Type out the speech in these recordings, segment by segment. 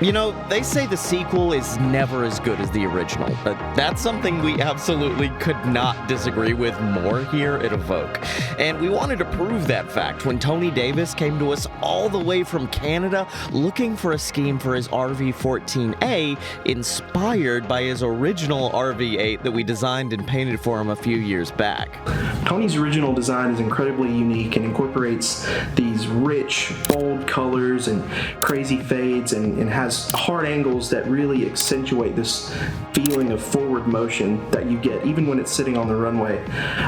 You know, they say the sequel is never as good as the original. That's something we absolutely could not disagree with more here at Evoke. And we wanted to prove that fact when Tony Davis came to us all the way from Canada looking for a scheme for his RV-14A inspired by his original RV-8 that we designed and painted for him a few years back. Tony's original design is incredibly unique and incorporates these rich, bold colors and crazy fades and has hard angles that really accentuate this feeling of forward motion that you get even when it's sitting on the runway,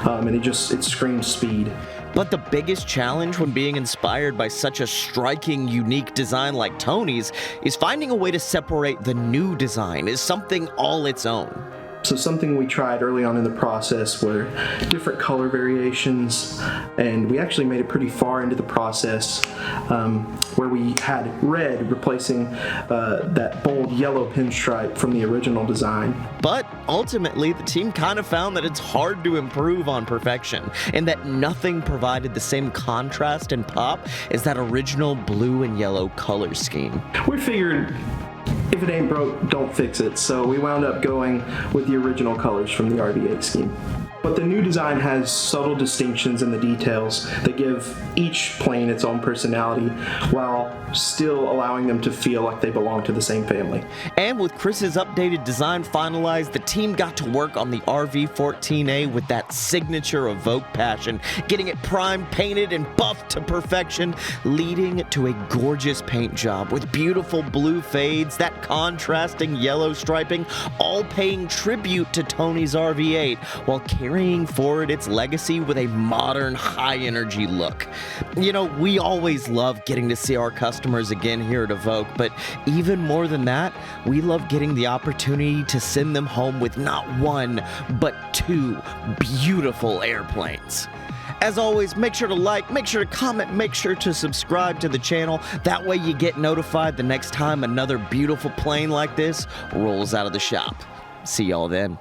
and it screams speed. But the biggest challenge when being inspired by such a striking, unique design like Tony's is finding a way to separate the new design as something all its own. So something we tried early on in the process were different color variations, and we actually made it pretty far into the process where we had red replacing that bold yellow pinstripe from the original design. But ultimately, the team kind of found that it's hard to improve on perfection, and that nothing provided the same contrast and pop as that original blue and yellow color scheme. We figured, if it ain't broke, don't fix it. So we wound up going with the original colors from the RV-8 scheme. But the new design has subtle distinctions in the details that give each plane its own personality while still allowing them to feel like they belong to the same family. And with Chris's updated design finalized, the team got to work on the RV-14A with that signature Evoke passion, getting it primed, painted, and buffed to perfection, leading to a gorgeous paint job with beautiful blue fades, that contrasting yellow striping, all paying tribute to Tony's RV-8 while carrying forward its legacy with a modern, high-energy look. You know, we always love getting to see our customers again here at Evoke, but even more than that, we love getting the opportunity to send them home with not one, but two beautiful airplanes. As always, make sure to like, make sure to comment, make sure to subscribe to the channel. That way you get notified the next time another beautiful plane like this rolls out of the shop. See y'all then.